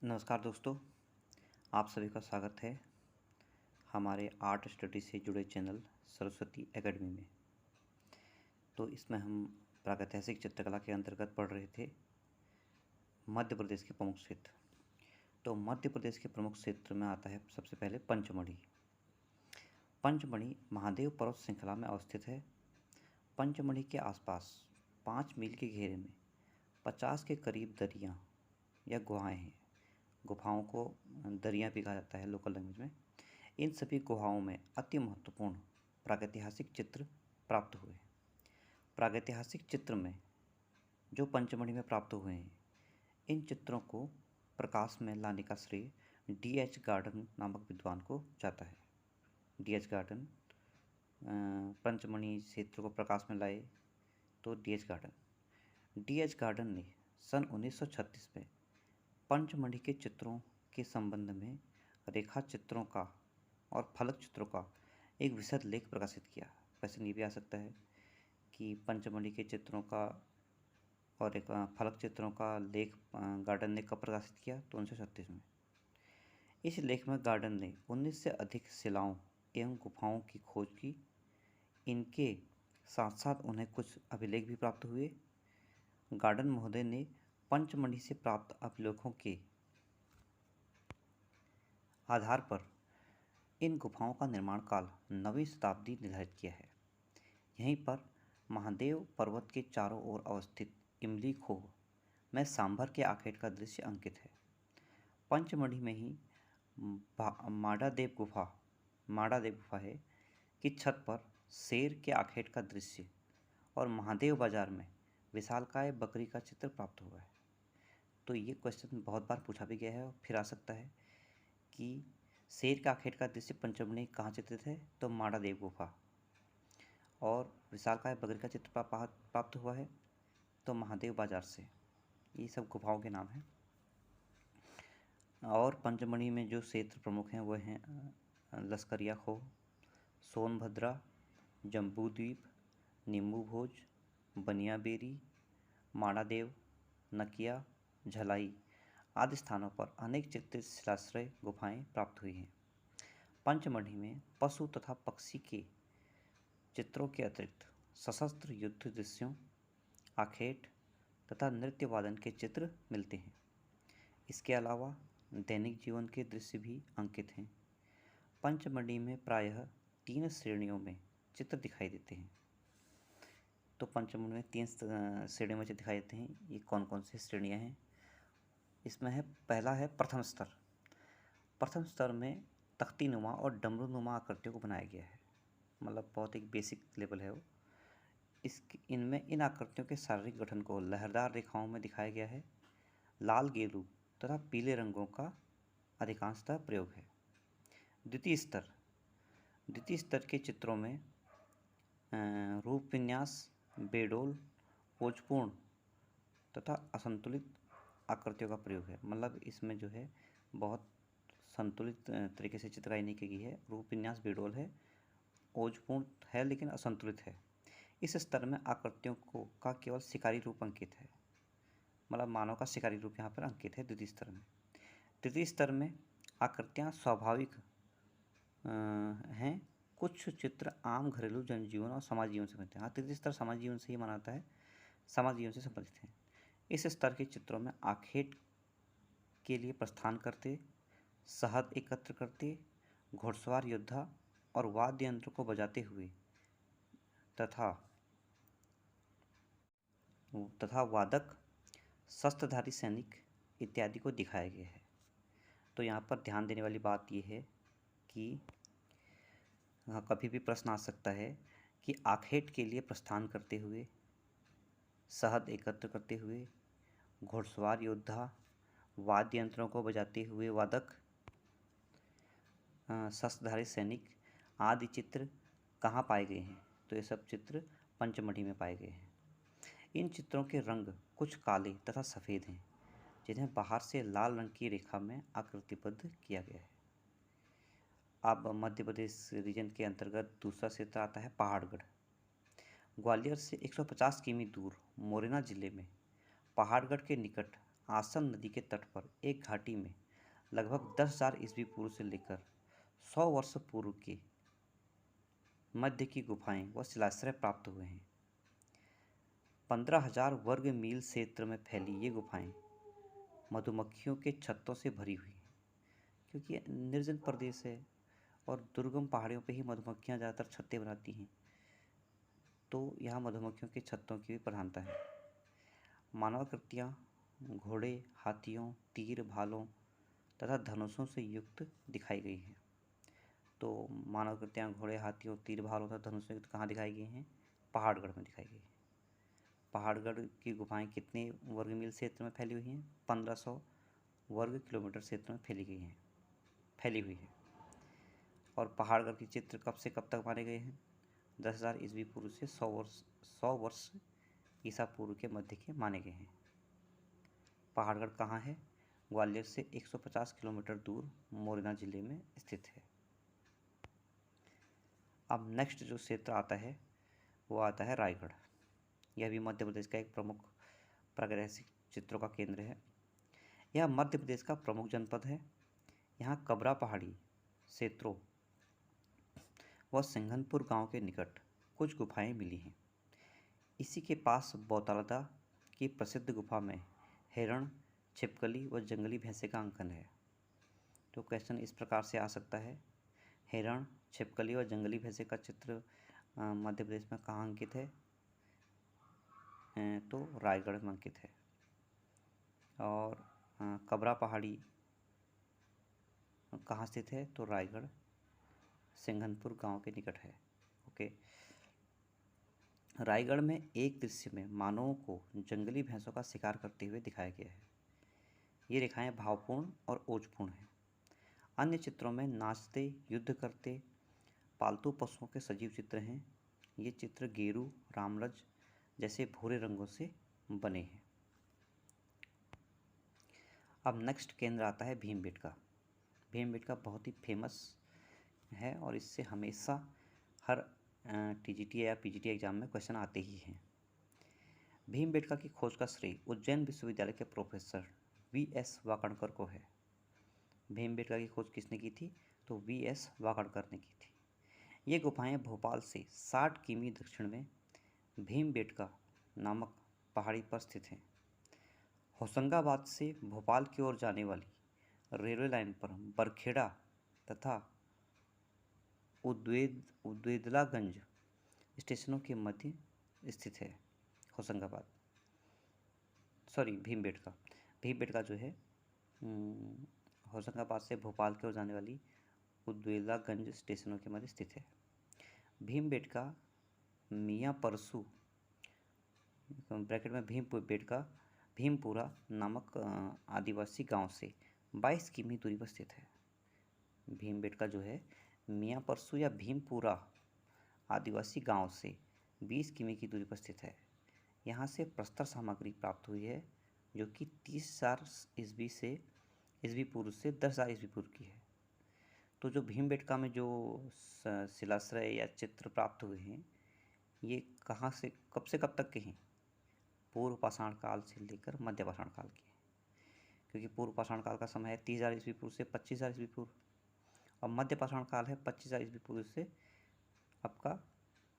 नमस्कार दोस्तों, आप सभी का स्वागत है हमारे आर्ट स्टडी से जुड़े चैनल सरस्वती एकेडमी में। तो इसमें हम प्रागैतिहासिक चित्रकला के अंतर्गत पढ़ रहे थे मध्य प्रदेश के प्रमुख क्षेत्र। तो मध्य प्रदेश के प्रमुख क्षेत्र में आता है सबसे पहले पंचमढ़ी। पंचमढ़ी महादेव पर्वत श्रृंखला में अवस्थित है। पंचमढ़ी के आसपास 5 मील के घेरे में 50 के करीब दरियाँ या गुहाएँ हैं। गुफाओं को दरियाँ भी कहा जाता है लोकल लैंग्वेज में। इन सभी गुहाओं में अति महत्वपूर्ण प्रागैतिहासिक चित्र प्राप्त हुए। प्रागैतिहासिक चित्र में जो पंचमढ़ी में प्राप्त हुए हैं, इन चित्रों को प्रकाश में लाने का श्रेय D.H. गार्डन नामक विद्वान को जाता है। D.H. गार्डन पंचमढ़ी क्षेत्र को प्रकाश में लाए तो D.H. गार्डन। D.H. गार्डन ने सन 1936 में पंचमढ़ी के चित्रों के संबंध में रेखा चित्रों का और फलक चित्रों का एक विशद लेख प्रकाशित किया। क्वेश्चन ये भी आ सकता है कि पंचमढ़ी के चित्रों का और एक फलक चित्रों का लेख गार्डन ने कब प्रकाशित किया? तो 1936 में। इस लेख में गार्डन ने 19 से अधिक शिलाओं एवं गुफाओं की खोज की। इनके साथ साथ उन्हें कुछ अभिलेख भी प्राप्त हुए। गार्डन महोदय ने पंचमढ़ी से प्राप्त अभिलेखों के आधार पर इन गुफाओं का निर्माण काल 9वीं शताब्दी निर्धारित किया है। यहीं पर महादेव पर्वत के चारों ओर अवस्थित इमली खोह में सांभर के आखेट का दृश्य अंकित है। पंचमढ़ी में ही माड़ादेव गुफा है कि छत पर शेर के आखेट का दृश्य और महादेव बाजार में विशालकाय बकरी का चित्र प्राप्त हुआ है। तो ये क्वेश्चन बहुत बार पूछा भी गया है और फिर आ सकता है कि शेर का आखेट का दृश्य पंचमढ़ी कहाँ चित्रित है? तो माड़ादेव गुफा। और विशालकाय बकरी का चित्र प्राप्त हुआ है तो महादेव बाजार से। ये सब गुफाओं के नाम हैं। और पंचमढ़ी में जो क्षेत्र प्रमुख हैं वह हैं लश्करिया खोह, सोनभद्रा, जम्बूद्वीप, नींबू भोज, बनियाबेरी, माड़ादेव, नकिया, झलाई आदि स्थानों पर अनेक चित्रित शिलाश्रय गुफाएं प्राप्त हुई हैं। पंचमढ़ी में पशु तथा पक्षी के चित्रों के अतिरिक्त सशस्त्र युद्ध दृश्यों, आखेट तथा नृत्य वादन के चित्र मिलते हैं। इसके अलावा दैनिक जीवन के दृश्य भी अंकित हैं। पंचमढ़ी में प्रायः 3 श्रेणियों में चित्र दिखाई देते हैं। तो पंचमढ़ी में 3 श्रेणियों में चित्र दिखाई देते हैं। ये कौन कौन सी श्रेणियाँ हैं? इसमें है, पहला है प्रथम स्तर। प्रथम स्तर में तख्तीनुमा और डमरूनुमा आकृतियों को बनाया गया है। मतलब बहुत एक बेसिक लेवल है वो। इनमें इन आकृतियों के शारीरिक गठन को लहरदार रेखाओं में दिखाया गया है। लाल गेरू तथा पीले रंगों का अधिकांशतः प्रयोग है। द्वितीय स्तर के चित्रों में रूप विन्यास, बेडोल, ओजपूर्ण तथा असंतुलित आकृतियों का प्रयोग है। मतलब इसमें जो है बहुत संतुलित तरीके से चित्रकारी नहीं की गई है। रूप विन्यास बेडोल है, ओजपूर्ण है लेकिन असंतुलित है। इस स्तर में आकृतियों का केवल शिकारी रूप अंकित है। मतलब मानव का शिकारी रूप यहाँ पर अंकित है द्वितीय स्तर में। तृतीय स्तर में आकृतियाँ स्वाभाविक हैं। कुछ चित्र आम घरेलू जनजीवन और समाज जीवन से बनते हैं। हाँ, तृतीय स्तर समाज जीवन से ही मनाता है, समाज जीवन से संबंधित हैं। इस स्तर के चित्रों में आखेट के लिए प्रस्थान करते, शहद एकत्र करते, घुड़सवार योद्धा और वाद्य यंत्र को बजाते हुए तथा वादक, शस्त्रधारी सैनिक इत्यादि को दिखाया गया है। तो यहाँ पर ध्यान देने वाली बात यह है कि कभी भी प्रश्न आ सकता है कि आखेट के लिए प्रस्थान करते हुए, शहद एकत्र करते हुए, घुड़सवार योद्धा, वाद्य यंत्रों को बजाते हुए वादक, शस्त्रधारी सैनिक आदि चित्र कहाँ पाए गए हैं? तो ये सब चित्र पंचमढ़ी में पाए गए हैं। इन चित्रों के रंग कुछ काले तथा सफ़ेद हैं, जिन्हें बाहर से लाल रंग की रेखा में आकृतिबद्ध किया गया है। अब मध्य प्रदेश रीजन के अंतर्गत दूसरा क्षेत्र आता है पहाड़गढ़। ग्वालियर से 150 किमी दूर मोरेना जिले में पहाड़गढ़ के निकट आसन नदी के तट पर एक घाटी में लगभग 10,000 ईस्वी पूर्व से लेकर 100 वर्ष पूर्व के मध्य की गुफाएं व शिलाश्रय प्राप्त हुए हैं। 15,000 वर्ग मील क्षेत्र में फैली ये गुफाएं मधुमक्खियों के छत्तों से भरी हुई हैं, क्योंकि ये निर्जन प्रदेश है और दुर्गम पहाड़ियों पे ही मधुमक्खियां ज़्यादातर छत्ते बनाती हैं, तो यहाँ मधुमक्खियों के छत्तों की भी प्रधानता है। मानवाकृतियाँ घोड़े, हाथियों, तीर, भालों तथा धनुषों से युक्त दिखाई गई हैं। तो मानवाकृतियाँ घोड़े, हाथियों, तीर, भालों तथा धनुषों से युक्त कहाँ दिखाई गई हैं? पहाड़गढ़ में दिखाई गई है। पहाड़गढ़ की गुफाएं कितने वर्ग मील क्षेत्र में फैली हुई हैं? 1500 वर्ग किलोमीटर क्षेत्र में फैली हुई है। और पहाड़गढ़ के चित्र कब से कब तक माने गए हैं? 10,000 ईस्वी पूर्व से 100 वर्ष ईसा पूर्व के मध्य के माने गए हैं। पहाड़गढ़ कहाँ है? ग्वालियर से 150 किलोमीटर दूर मोरना जिले में स्थित है। अब नेक्स्ट जो क्षेत्र आता है वो आता है रायगढ़। यह भी मध्य प्रदेश का एक प्रमुख प्रागैतिहासिक चित्रों का केंद्र है। यह मध्य प्रदेश का प्रमुख जनपद है। यहाँ कबरा पहाड़ी क्षेत्रों व सिंघनपुर गांव के निकट कुछ गुफाएं मिली हैं। इसी के पास बौतालदा की प्रसिद्ध गुफा में हिरण, छिपकली व जंगली भैंसे का अंकन है। तो क्वेश्चन इस प्रकार से आ सकता है, हिरण, छिपकली और जंगली भैंसे का चित्र मध्य प्रदेश में कहाँ अंकित है? तो रायगढ़ में अंकित है। और कबरा पहाड़ी कहाँ स्थित है? तो रायगढ़ सिंघनपुर गांव के निकट है। ओके। रायगढ़ में एक दृश्य में मानवों को जंगली भैंसों का शिकार करते हुए दिखाया गया है। ये रेखाएं भावपूर्ण और ओजपूर्ण हैं। अन्य चित्रों में नाचते, युद्ध करते पालतू पशुओं के सजीव चित्र हैं। ये चित्र गेरू, रामरज जैसे भूरे रंगों से बने हैं। अब नेक्स्ट केंद्र आता है भीमबेटका। भीमबेटका बहुत ही फेमस है और इससे हमेशा हर टीजीटी या पीजीटी एग्जाम में क्वेश्चन आते ही हैं। भीमबेटका की खोज का श्रेय उज्जैन विश्वविद्यालय के प्रोफेसर वी.एस. वाकणकर को है। भीमबेटका की खोज किसने की थी? तो वी.एस. वाकणकर ने की थी। ये गुफाएं भोपाल से 60 किमी दक्षिण में भीमबेटका नामक पहाड़ी पर स्थित हैं। होशंगाबाद से भोपाल की ओर जाने वाली रेलवे लाइन पर बरखेड़ा तथा उद्वेदलागंज स्टेशनों के मध्य स्थित है भीमबेटका जो है होशंगाबाद से भोपाल की ओर जाने वाली उद्वेलागंज स्टेशनों के मध्य स्थित है। भीमबेटका मियाँ परसू ब्रैकेट में भीमपुरा नामक आदिवासी गांव से 22 किमी दूरी पर स्थित है। भीमबेटका जो है मियाँ परसू या भीमपुरा आदिवासी गांव से 20 किमी की दूरी पर स्थित है। यहाँ से प्रस्तर सामग्री प्राप्त हुई है जो कि 30,000 ईस्वी पूर्व से 10,000 ईस्वी पूर्व की है। तो जो भीमबेटका में जो शिलाश्रय या चित्र प्राप्त हुए हैं ये कहाँ से कब तक के हैं? पूर्व पाषाण काल से लेकर मध्य पाषाण काल के, क्योंकि पूर्व पाषाण काल का समय है 30,000 ईस्वी पूर्व से 25,000 ईस्वी पूर्व और मध्य पाषाण काल है 25,000 ईस्वी पूर्व से आपका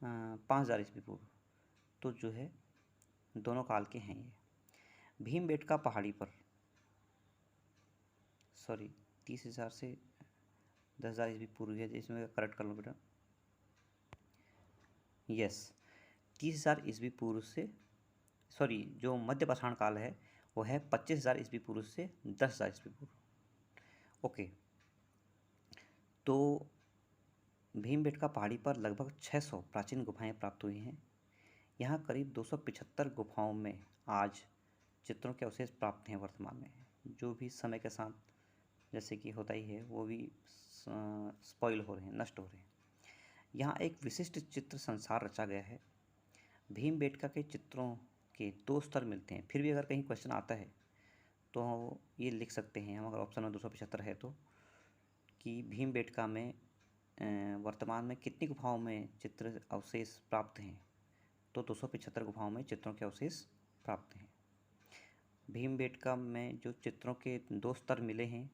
5,000 ईस्वी पूर्व। तो जो है दोनों काल के हैं ये। भीमबेटका पहाड़ी पर 30,000 से 10,000 ईस्वी पूर्व है, इसमें करेक्ट कर लो बेटा। यस, 30,000 ईस्वी पूर्व से जो मध्य पाषाण काल है वो है 25,000 ईस्वी पूर्व से 10,000 ईस्वी पूर्व। ओके, तो भीमबेटका पहाड़ी पर लगभग 600 प्राचीन गुफाएं प्राप्त हुई हैं। यहाँ करीब 275 गुफाओं में आज चित्रों के अवशेष प्राप्त हैं। वर्तमान में जो भी समय के साथ जैसे कि होता ही है वो भी स्पॉइल हो रहे हैं, नष्ट हो रहे हैं। यहाँ एक विशिष्ट चित्र संसार रचा गया है। भीमबेटका के चित्रों के 2 स्तर मिलते हैं। फिर भी अगर कहीं क्वेश्चन आता है तो ये लिख सकते हैं हम, अगर ऑप्शन में 275 है तो, कि भीमबेटका में वर्तमान में कितनी गुफाओं में चित्र अवशेष प्राप्त हैं? तो 275 गुफाओं में चित्रों के अवशेष प्राप्त हैं। भीमबेटका में जो चित्रों के 2 स्तर मिले हैं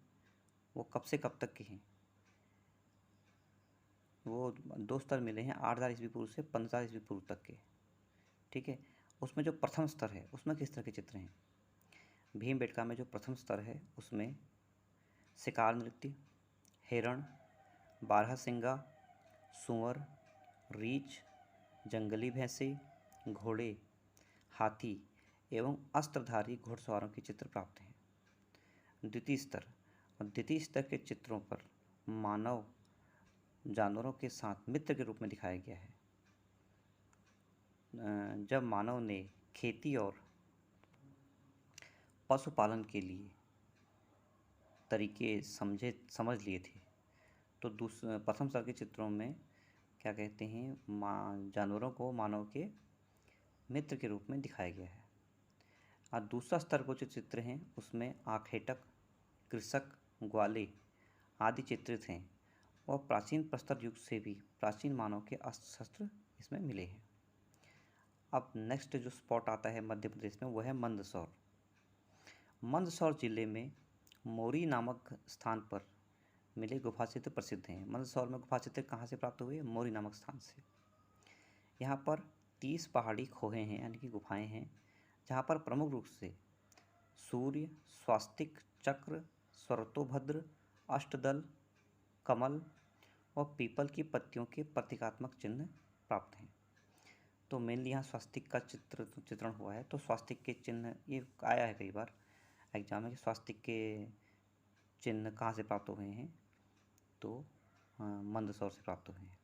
वो कब से कब तक के हैं? वो 2 स्तर मिले हैं 8000 ईस्वी पूर्व से 15000 ईस्वी पूर्व तक के। ठीक है, उसमें जो प्रथम स्तर है उसमें किस तरह के चित्र हैं? भीमबेटका में जो प्रथम स्तर है उसमें शिकार नृत्य, हिरण, बारहसिंगा, सूअर, रीछ, जंगली भैंसे, घोड़े, हाथी एवं अस्त्रधारी घुड़सवारों के चित्र प्राप्त हैं। द्वितीय स्तर के चित्रों पर मानव जानवरों के साथ मित्र के रूप में दिखाया गया है। जब मानव ने खेती और पशुपालन के लिए तरीके समझ लिए थे तो प्रथम स्तर के चित्रों में क्या कहते हैं, जानवरों को मानव के मित्र के रूप में दिखाया गया है। और दूसरा स्तर को जो चित्र हैं उसमें आखेटक, कृषक, ग्वाले आदि चित्रित हैं और प्राचीन प्रस्तर युग से भी प्राचीन मानव के अस्त्र शस्त्र इसमें मिले हैं। अब नेक्स्ट जो स्पॉट आता है मध्य प्रदेश में वो है मंदसौर। मंदसौर जिले में मोरी नामक स्थान पर मिले गुफा चित्र प्रसिद्ध हैं। मंदसौर में गुफा चित्र कहाँ से प्राप्त हुए? मोरी नामक स्थान से। यहाँ पर 30 पहाड़ी खोहे हैं यानी कि गुफाएं हैं जहाँ पर प्रमुख रूप से सूर्य, स्वास्तिक, चक्र, स्वरतोभद्र, अष्टदल, कमल और पीपल की पत्तियों के प्रतीकात्मक चिन्ह प्राप्त हैं। तो मेनली यहाँ स्वास्तिक का चित्रण हुआ है। तो स्वास्तिक के चिन्ह ये आया है कई बार एग्जाम में कि स्वास्तिक के चिन्ह कहाँ से प्राप्त हुए हैं, तो मंदसौर से प्राप्त हुए हैं।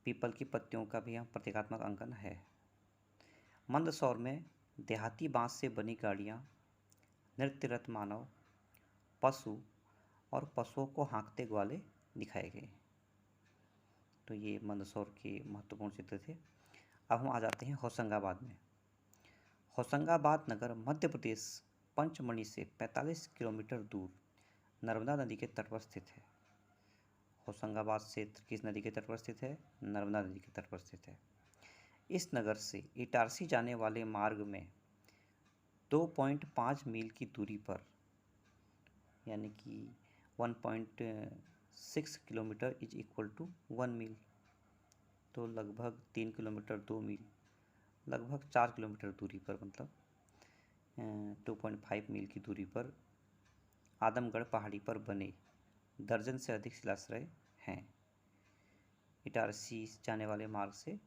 पीपल की पत्तियों का भी यहाँ प्रतीकात्मक अंकन है। मंदसौर में देहाती बांस से बनी गाड़ियाँ, नृत्यरत मानव, पशु और पशुओं को हाँकते ग्वाले दिखाए गए। तो ये मंदसौर के महत्वपूर्ण चित्र थे। अब हम आ जाते हैं होशंगाबाद में। होशंगाबाद नगर मध्य प्रदेश पंचमढ़ी से 45 किलोमीटर दूर नर्मदा नदी के तट पर स्थित है। होशंगाबाद क्षेत्र किस नदी के तट पर स्थित है? नर्मदा नदी के तट पर स्थित है। इस नगर से इटारसी जाने वाले मार्ग में 2.5 मील की दूरी पर यानी कि 1.6 किलोमीटर इज इक्वल टू 1 मील, तो लगभग 3 किलोमीटर 2 मील, लगभग 4 किलोमीटर दूरी पर, मतलब 2.5 मील की दूरी पर आदमगढ़ पहाड़ी पर बने दर्जन से अधिक शिलाश्रय हैं। इटारसी जाने वाले मार्ग से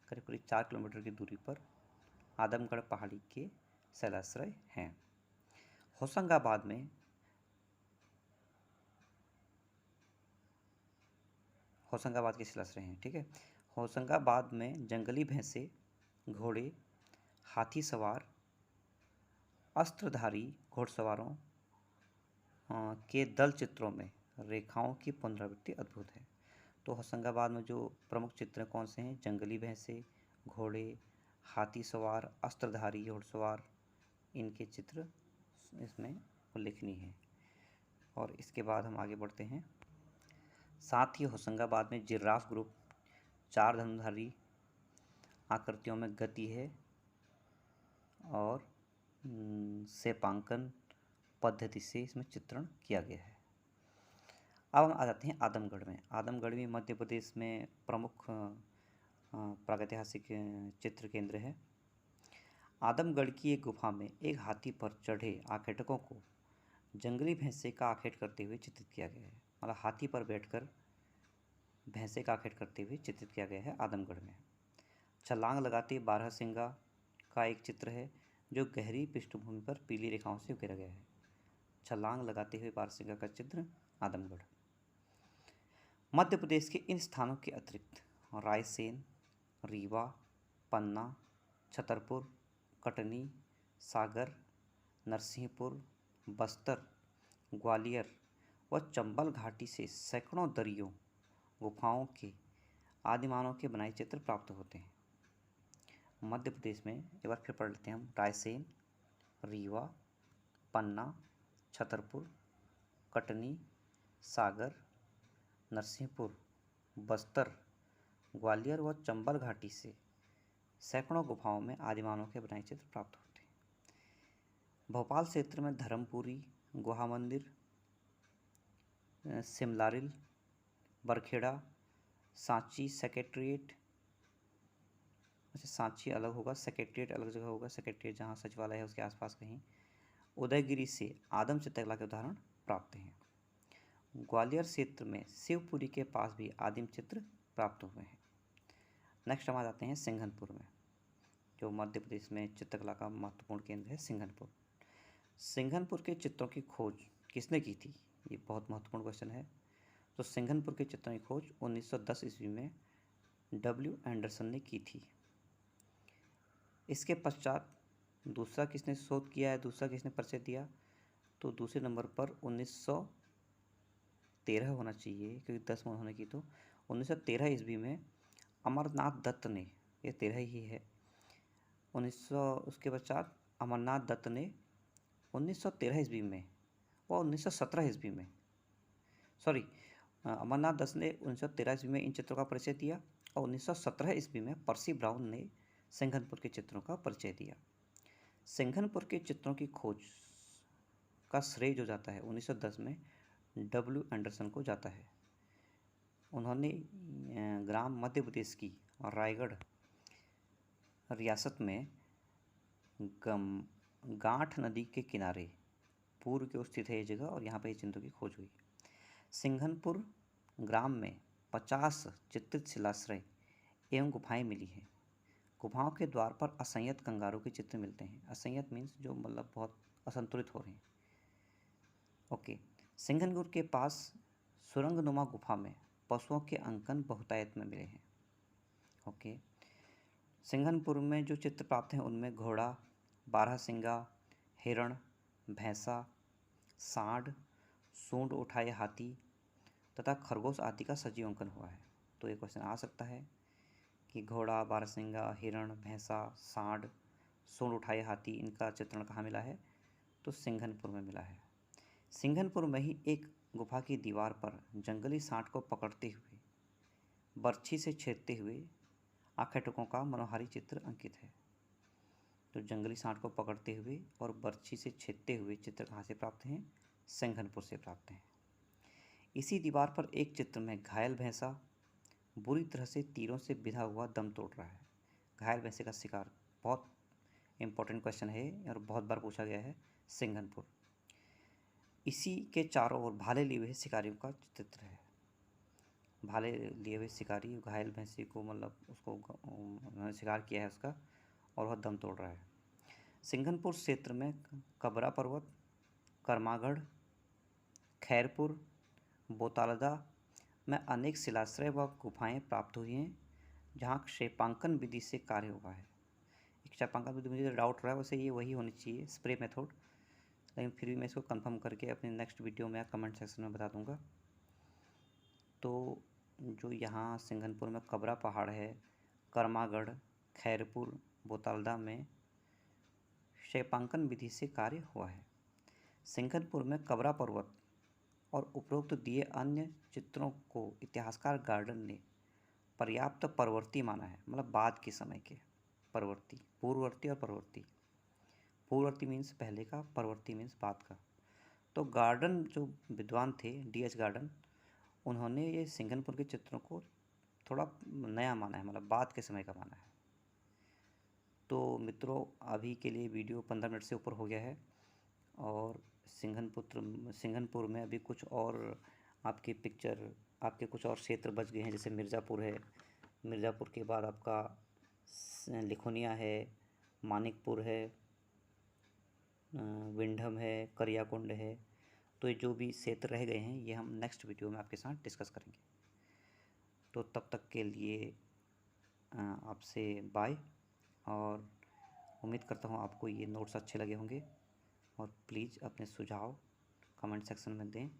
करीब करीब 4 किलोमीटर की दूरी पर आदमगढ़ पहाड़ी के शिलाश्रय हैं। होशंगाबाद के शिलाश्रय हैं। ठीक है, होशंगाबाद में जंगली भैंसे, घोड़े, हाथी सवार, अस्त्रधारी घुड़सवारों के दल चित्रों में रेखाओं की पुनरावृत्ति अद्भुत है। तो होशंगाबाद में जो प्रमुख चित्र कौन से हैं? जंगली भैंसे, घोड़े, हाथी सवार, अस्त्रधारी घुड़सवार, इनके चित्र इसमें उल्लेखनीय हैं। और इसके बाद हम आगे बढ़ते हैं। साथ ही होशंगाबाद में जिराफ ग्रुप 4 धनुर्धारी आकृतियों में गति है और सेपांकन पद्धति से इसमें चित्रण किया गया है। अब हम आ जाते हैं आदमगढ़ में। आदमगढ़ भी मध्य प्रदेश में प्रमुख प्रागैतिहासिक चित्र केंद्र है। आदमगढ़ की एक गुफा में एक हाथी पर चढ़े आखेटकों को जंगली भैंसे का आखेट करते हुए चित्रित किया गया है। मतलब हाथी पर बैठकर भैंसे का आखेट करते हुए चित्रित किया गया है आदमगढ़ में। छलांग लगाते बारहसिंगा का एक चित्र है जो गहरी पृष्ठभूमि पर पीली रेखाओं से उकेरा गया है। छलांग लगाते हुए बारहसिंगा का चित्र आदमगढ़। मध्य प्रदेश के इन स्थानों के अतिरिक्त रायसेन, रीवा, पन्ना, छतरपुर, कटनी, सागर, नरसिंहपुर, बस्तर, ग्वालियर व चंबल घाटी से सैकड़ों दरियों, गुफाओं के आदिमानव के बनाए चित्र प्राप्त होते हैं। मध्य प्रदेश में एक बार फिर पढ़ लेते हैं हम। रायसेन, रीवा, पन्ना, छतरपुर, कटनी, सागर, नरसिंहपुर, बस्तर, ग्वालियर व चंबल घाटी से सैकड़ों गुफाओं में आदिमानव के बनाए चित्र प्राप्त होते हैं। भोपाल क्षेत्र में धर्मपुरी, गुहा मंदिर, सिमलारिल, बरखेड़ा, सांची सेक्रेटेरिएट, अच्छा सांची अलग होगा, सेक्रेटेरिएट अलग जगह होगा, सेक्रेटेरिएट जहाँ सचिवालय है उसके आसपास कहीं, उदयगिरी से आदम चित्रकला के उदाहरण प्राप्त हैं। ग्वालियर क्षेत्र में शिवपुरी के पास भी आदिम चित्र प्राप्त हुए हैं। नेक्स्ट हम आ जाते हैं सिंघनपुर में, जो मध्य प्रदेश में चित्रकला का महत्वपूर्ण केंद्र है सिंघनपुर। सिंघनपुर के चित्रों की खोज किसने की थी? ये बहुत महत्वपूर्ण क्वेश्चन है। तो सिंघनपुर के चित्रों की खोज 1910 ईस्वी में डब्ल्यू एंडरसन ने की थी। इसके पश्चात दूसरा किसने शोध किया है, दूसरा किसने परिचय दिया? तो दूसरे नंबर पर 1913 होना चाहिए, क्योंकि 10 में उन्होंने की। तो 1913 ईस्वी में अमरनाथ दत्त ने, ये 13 ही है, 1900 उसके पश्चात अमरनाथ दत्त ने 1913 ईस्वी में और 1917 ईस्वी में, सॉरी, अमरनाथ दत्त ने 1913 ईस्वी में इन चित्रों का परिचय दिया और 1917 ईस्वी में पर्सी ब्राउन ने सिंघनपुर के चित्रों का परिचय दिया। सिंघनपुर के चित्रों की खोज का श्रेय जो जाता है 1910 में डब्ल्यू एंडरसन को जाता है। उन्होंने ग्राम मध्य प्रदेश की और रायगढ़ रियासत में गांठ नदी के किनारे पूर्व की ओर स्थित है ये जगह, और यहाँ पर ये चित्रों की खोज हुई। सिंघनपुर ग्राम में 50 चित्रित शिलाश्रय एवं गुफाएं मिली हैं। गुफाओं के द्वार पर असंयत कंगारों के चित्र मिलते हैं। असंयत मीन्स जो मतलब बहुत असंतुलित हो रहे हैं। ओके। सिंघनपुर के पास सुरंगनुमा गुफा में पशुओं के अंकन बहुतायत में मिले हैं। ओके। सिंघनपुर में जो चित्र प्राप्त हैं उनमें घोड़ा, बारहसिंगा, हिरण, भैंसा, सांड, सूंड उठाए हाथी तथा खरगोश आदि का सजीव अंकन हुआ है। तो ये क्वेश्चन आ सकता है कि घोड़ा, बारहसिंगा, हिरण, भैंसा, सांड, सूंड उठाए हाथी, इनका चित्रण कहाँ मिला है? तो सिंघनपुर में मिला है। सिंघनपुर में ही एक गुफा की दीवार पर जंगली सांड को पकड़ते हुए बर्छी से छेदते हुए आखेटकों का मनोहारी चित्र अंकित है। तो जंगली सांड को पकड़ते हुए और बर्छी से छेदते हुए चित्र कहाँ से प्राप्त हैं? सिंघनपुर से प्राप्त हैं। इसी दीवार पर एक चित्र में घायल भैंसा बुरी तरह से तीरों से बिधा हुआ दम तोड़ रहा है। घायल भैंसे का शिकार बहुत इंपॉर्टेंट क्वेश्चन है और बहुत बार पूछा गया है। सिंघनपुर। इसी के चारों ओर भाले लिए हुए शिकारियों का चित्र है। भाले लिए हुए शिकारी घायल भैंसे को मतलब उसको उन्होंने शिकार किया है उसका, और वह दम तोड़ रहा है। सिंघनपुर क्षेत्र में कबरा पर्वत, करमागढ़, खैरपुर, बोतालदा में अनेक शिलाश्रय व गुफाएं प्राप्त हुई हैं, जहां क्षेपांकन विधि से कार्य हुआ है। क्षेपांकन विधि मुझे डाउट रहा है, वैसे ये वही होनी चाहिए, स्प्रे मेथड, लेकिन फिर भी मैं इसको कंफर्म करके अपने नेक्स्ट वीडियो में या कमेंट सेक्शन में बता दूंगा। तो जो यहाँ सिंघनपुर में कबरा पहाड़ है, करमागढ़, खैरपुर, बोतालदा में क्षेपांकन विधि से कार्य हुआ है। सिंघनपुर में कबरा पर्वत और उपरोक्त दिए अन्य चित्रों को इतिहासकार गार्डन ने पर्याप्त परवर्ती माना है, मतलब बाद के समय के। परवर्ती, पूर्ववर्ती और परवर्ती। पूर्ववर्ती मीन्स पहले का, परवर्ती मीन्स बाद का। तो गार्डन जो विद्वान थे, D.H. गार्डन, उन्होंने ये सिंघनपुर के चित्रों को थोड़ा नया माना है, मतलब बाद के समय का माना है। तो मित्रों, अभी के लिए वीडियो 15 मिनट से ऊपर हो गया है, और सिंघनपुर में अभी कुछ और आपके कुछ और क्षेत्र बच गए हैं, जैसे मिर्ज़ापुर है। मिर्ज़ापुर के बाद आपका लिखोनिया है, मानिकपुर है, विंडम है, करियाकुंड है। तो ये जो भी क्षेत्र रह गए हैं ये हम नेक्स्ट वीडियो में आपके साथ डिस्कस करेंगे। तो तब तक के लिए आपसे बाय, और उम्मीद करता हूँ आपको ये नोट्स अच्छे लगे होंगे, और प्लीज़ अपने सुझाव कमेंट सेक्शन में दें,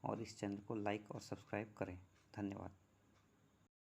और इस चैनल को लाइक और सब्सक्राइब करें। धन्यवाद।